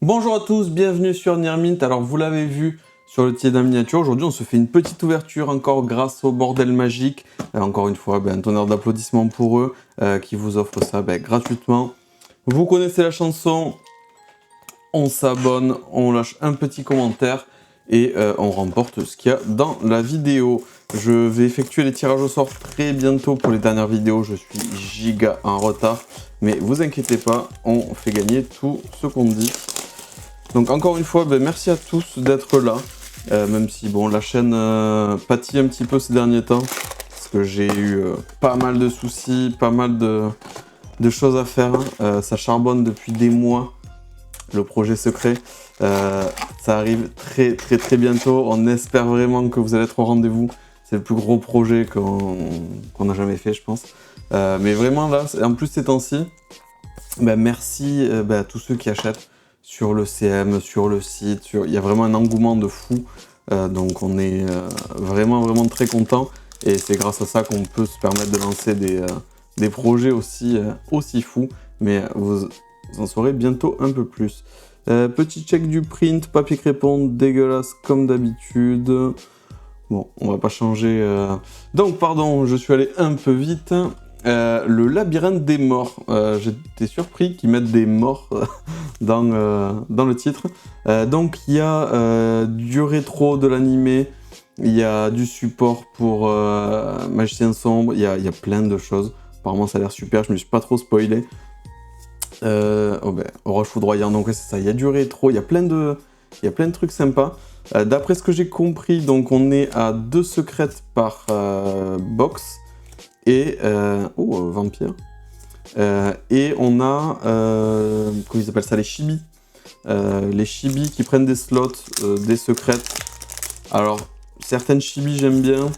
Bonjour à tous, bienvenue sur Nearmint. Alors vous l'avez vu sur le titre d'un miniature, aujourd'hui on se fait une petite ouverture encore grâce au bordel magique. Encore une fois, un tonnerre d'applaudissements pour eux qui vous offre ça gratuitement. Vous connaissez la chanson, on s'abonne, on lâche un petit commentaire et on remporte ce qu'il y a dans la vidéo. Je vais effectuer les tirages au sort très bientôt pour les dernières vidéos, je suis giga en retard. Mais vous inquiétez pas, on fait gagner tout ce qu'on dit. Donc encore une fois, merci à tous d'être là, même si bon, la chaîne pâtit un petit peu ces derniers temps, parce que j'ai eu pas mal de soucis, pas mal de choses à faire, ça charbonne depuis des mois, le projet secret, ça arrive très bientôt, on espère vraiment que vous allez être au rendez-vous, c'est le plus gros projet qu'on a jamais fait je pense, mais vraiment là, en plus ces temps-ci, merci à tous ceux qui achètent, sur le CM, sur le site, il y a vraiment un engouement de fou, donc on est vraiment très content et c'est grâce à ça qu'on peut se permettre de lancer des projets aussi fous, mais vous en saurez bientôt un peu plus. Petit check du print, papier crépon dégueulasse comme d'habitude. Bon, on va pas changer. Donc pardon, je suis allé un peu vite. Le labyrinthe des morts. J'étais surpris qu'ils mettent des morts dans le titre. Donc il y a du rétro, de l'animé, il y a du support pour Magicien Sombre, il y a plein de choses. Apparemment ça a l'air super, je me suis pas trop spoilé. Orage foudroyant, donc ouais, c'est ça, il y a du rétro, il y a plein de trucs sympas. D'après ce que j'ai compris, donc on est à 2 secrètes par box. Et vampire. Et on a comment ils appellent ça, les chibis. Les chibis qui prennent des slots, des secrètes. Alors certaines chibis j'aime bien,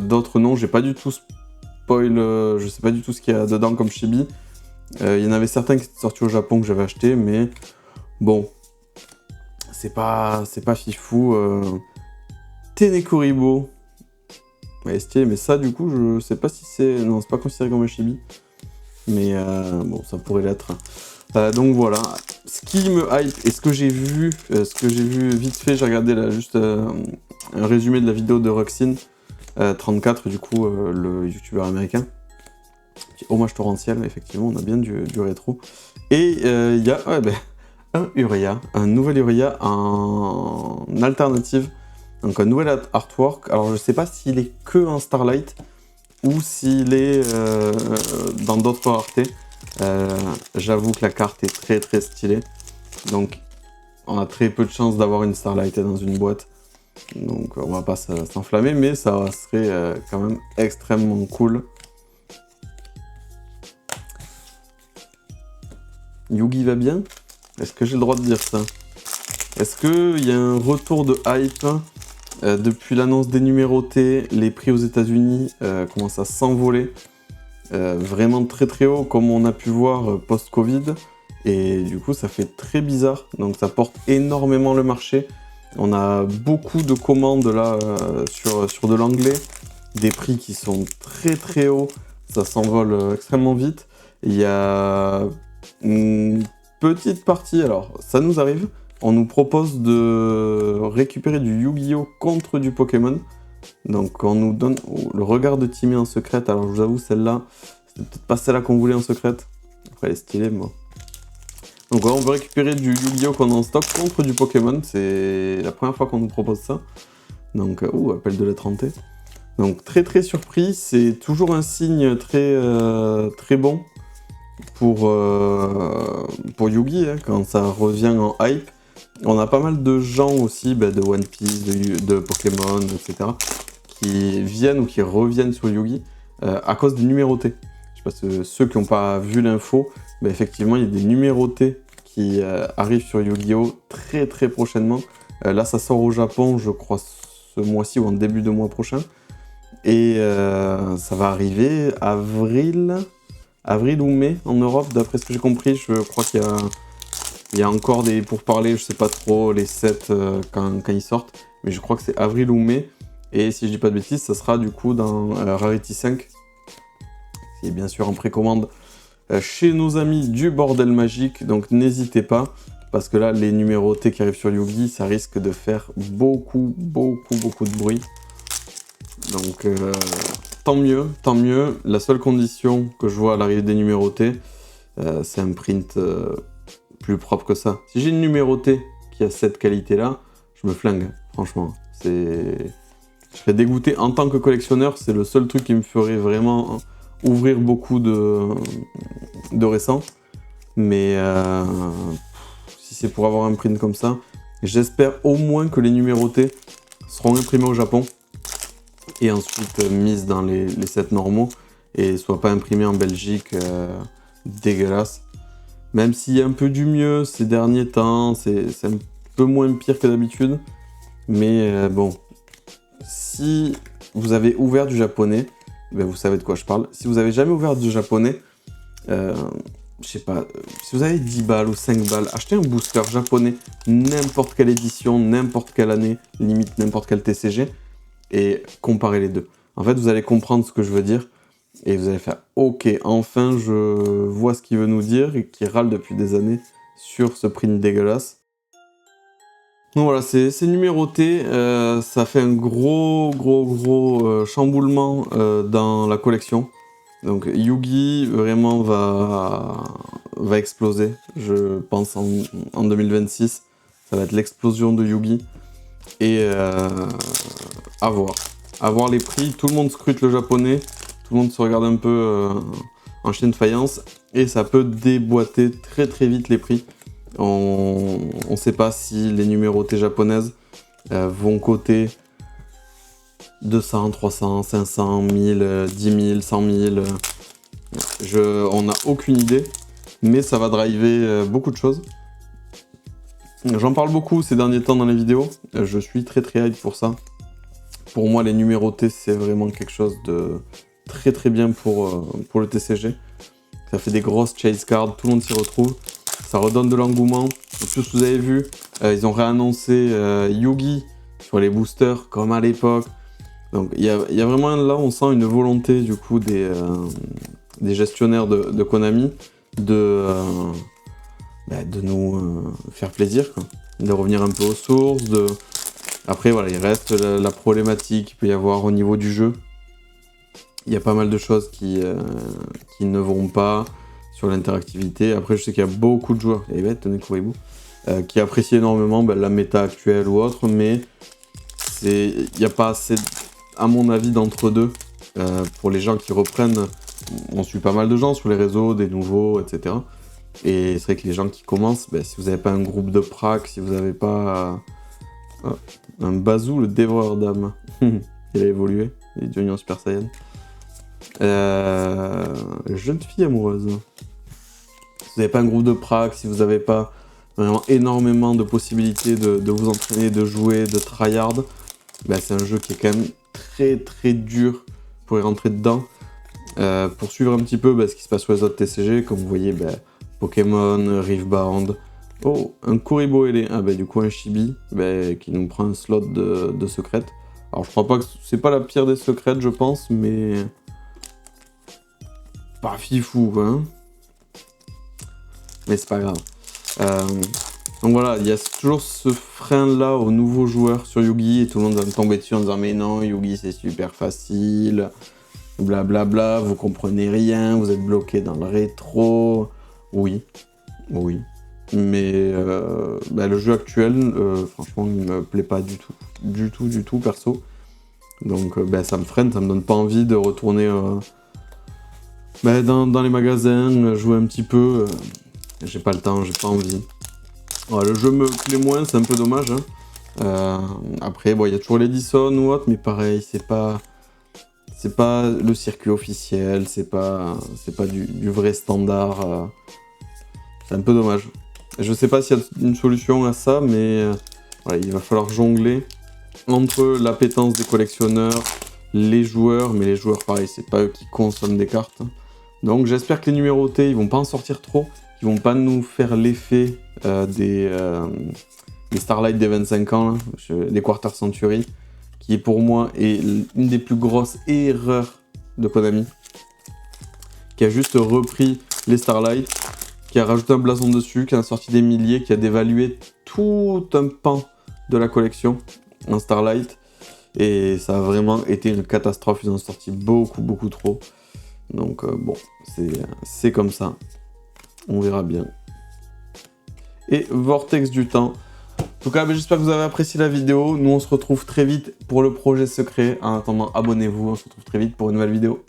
d'autres non. J'ai pas du tout spoil, je sais pas du tout ce qu'il y a dedans comme chibi. Il y en avait certains qui étaient sortis au Japon que j'avais acheté, mais bon, c'est pas fifou. Tenekoribo. Ouais, stylé, mais ça du coup je sais pas si c'est... Non, c'est pas considéré comme un chibi. Mais bon, ça pourrait l'être. Donc voilà. Ce qui me hype et ce que j'ai vu vite fait, j'ai regardé là juste un résumé de la vidéo de Roxine 34, du coup, le youtubeur américain. Petit hommage torrentiel, effectivement, on a bien du rétro. Et il y a un nouvel Uria en alternative. Donc un nouvel artwork, alors je sais pas s'il est que en Starlight ou s'il est dans d'autres raretés. J'avoue que la carte est très stylée, donc on a très peu de chances d'avoir une Starlight dans une boîte, donc on va pas s'enflammer, mais ça serait quand même extrêmement cool. Yugi va bien? Est-ce que j'ai le droit de dire ça? Est-ce qu'il y a un retour de hype? Depuis l'annonce des numérotés, les prix aux États-Unis commencent à s'envoler, vraiment très haut, comme on a pu voir post-Covid, et du coup ça fait très bizarre, donc ça porte énormément le marché. On a beaucoup de commandes là sur de l'anglais, des prix qui sont très hauts, ça s'envole extrêmement vite. Il y a une petite partie, alors ça nous arrive, on nous propose de récupérer du Yu-Gi-Oh contre du Pokémon. Donc on nous donne le regard de Timmy en secrète. Alors je vous avoue, celle-là, c'était peut-être pas celle-là qu'on voulait en secrète. Après elle est stylée, moi. Donc voilà, on veut récupérer du Yu-Gi-Oh qu'on a en stock contre du Pokémon. C'est la première fois qu'on nous propose ça. Donc, appel de lettre hantée. Donc très surpris. C'est toujours un signe très bon pour Yu-Gi, hein, quand ça revient en hype. On a pas mal de gens aussi, de One Piece, de Pokémon, etc. qui viennent ou qui reviennent sur Yu-Gi à cause des numérotés. Je sais pas, ceux qui n'ont pas vu l'info, effectivement, il y a des numérotés qui arrivent sur Yu-Gi-Oh! Très prochainement. Là, ça sort au Japon, je crois, ce mois-ci ou en début de mois prochain. Et ça va arriver avril ou mai en Europe, d'après ce que j'ai compris. Je crois qu'il y a encore des pourparlers, je sais pas trop, les sets quand ils sortent. Mais je crois que c'est avril ou mai. Et si je dis pas de bêtises, ça sera du coup dans Rarity 5. Qui est bien sûr en précommande chez nos amis du Bordel Magique. Donc n'hésitez pas. parce que là, les numérotés qui arrivent sur Yugi, ça risque de faire beaucoup de bruit. Donc, tant mieux, tant mieux. La seule condition que je vois à l'arrivée des numérotés, c'est un print plus propre que ça. Si j'ai une numérotée qui a cette qualité-là, je me flingue, franchement. Je serais dégoûté. En tant que collectionneur, c'est le seul truc qui me ferait vraiment ouvrir beaucoup de récents. Mais si c'est pour avoir un print comme ça, j'espère au moins que les numérotés seront imprimés au Japon et ensuite mises dans les sets normaux et ne soient pas imprimés en Belgique dégueulasse. Même s'il y a un peu du mieux ces derniers temps, c'est un peu moins pire que d'habitude. Mais bon, si vous avez ouvert du japonais, ben vous savez de quoi je parle. Si vous avez jamais ouvert du japonais, je sais pas, si vous avez 10 balles ou 5 balles, achetez un booster japonais, n'importe quelle édition, n'importe quelle année, limite n'importe quel TCG, et comparez les deux. En fait, vous allez comprendre ce que je veux dire, et vous allez faire « Ok, enfin je vois ce qu'il veut nous dire », et qui râle depuis des années sur ce print dégueulasse. Donc voilà, c'est numéroté, ça fait un gros chamboulement dans la collection. Donc Yugi vraiment va exploser, je pense en 2026. Ça va être l'explosion de Yugi. Et à voir. À voir les prix, tout le monde scrute le japonais, tout le monde se regarde un peu en chien de faïence. Et ça peut déboîter très vite les prix. On ne sait pas si les numérotés japonaises vont coter 200, 300, 500, 1000, 10 000, 100 000. On n'a aucune idée, mais ça va driver beaucoup de choses. J'en parle beaucoup ces derniers temps dans les vidéos. Je suis très hype pour ça. Pour moi, les numérotés, c'est vraiment quelque chose de très bien pour le TCG. Ça fait des grosses chase cards, tout le monde s'y retrouve. Ça redonne de l'engouement. En plus, vous avez vu, ils ont réannoncé Yugi sur les boosters, comme à l'époque. Donc, il y a vraiment là, on sent une volonté du coup des gestionnaires de Konami de nous faire plaisir, quoi. De revenir un peu aux sources. Après, voilà, il reste la problématique qu'il peut y avoir au niveau du jeu. Il y a pas mal de choses qui ne vont pas sur l'interactivité. Après, je sais qu'il y a beaucoup de joueurs, et tenez, courez-vous, qui apprécient énormément la méta actuelle ou autre, mais il n'y a pas assez, à mon avis, d'entre-deux. Pour les gens qui reprennent, on suit pas mal de gens sur les réseaux, des nouveaux, etc. Et c'est vrai que les gens qui commencent, si vous n'avez pas un groupe de prac, si vous n'avez pas un Bazou, le dévoreur d'âme, il a évolué, il est devenu un Super Saiyan. Jeune fille amoureuse. Si vous n'avez pas un groupe de prac, si vous n'avez pas vraiment énormément de possibilités de vous entraîner, de jouer, de tryhard, c'est un jeu qui est quand même très dur pour y rentrer dedans. Pour suivre un petit peu ce qui se passe sur les autres TCG, comme vous voyez, Pokémon, Riftbound. Oh, un Kuribo ailé. Ah du coup un Chibi qui nous prend un slot de secrète. Alors je crois pas que c'est pas la pire des secrètes, je pense, mais pas fifou, hein. Mais c'est pas grave. Donc voilà, il y a toujours ce frein-là aux nouveaux joueurs sur Yugi, et tout le monde va me tomber dessus en disant « Mais non, Yugi c'est super facile, blablabla, vous comprenez rien, vous êtes bloqué dans le rétro. » Oui. Mais le jeu actuel, franchement, il me plaît pas du tout, perso. Donc ça me freine, ça me donne pas envie de retourner dans les magasins, jouer un petit peu. J'ai pas le temps, j'ai pas envie. Voilà, le jeu me plaît moins, c'est un peu dommage. Hein. Après, il y a toujours l'Edison ou autre, mais pareil, c'est pas le circuit officiel, c'est pas du vrai standard. C'est un peu dommage. Je sais pas s'il y a une solution à ça, mais il va falloir jongler entre l'appétence des collectionneurs, les joueurs, mais les joueurs, pareil, c'est pas eux qui consomment des cartes. Donc j'espère que les numérotés, ils vont pas en sortir trop, qu'ils vont pas nous faire l'effet des Starlight des 25 ans, là, des Quarter Century, qui pour moi est une des plus grosses erreurs de Konami, qui a juste repris les Starlight qui a rajouté un blason dessus, qui en a sorti des milliers, qui a dévalué tout un pan de la collection en Starlight. Et ça a vraiment été une catastrophe, ils en ont sorti beaucoup trop. Donc bon, c'est comme ça. On verra bien. Et Vortex du temps. En tout cas, j'espère que vous avez apprécié la vidéo. Nous, on se retrouve très vite pour le projet secret. En attendant, abonnez-vous. On se retrouve très vite pour une nouvelle vidéo.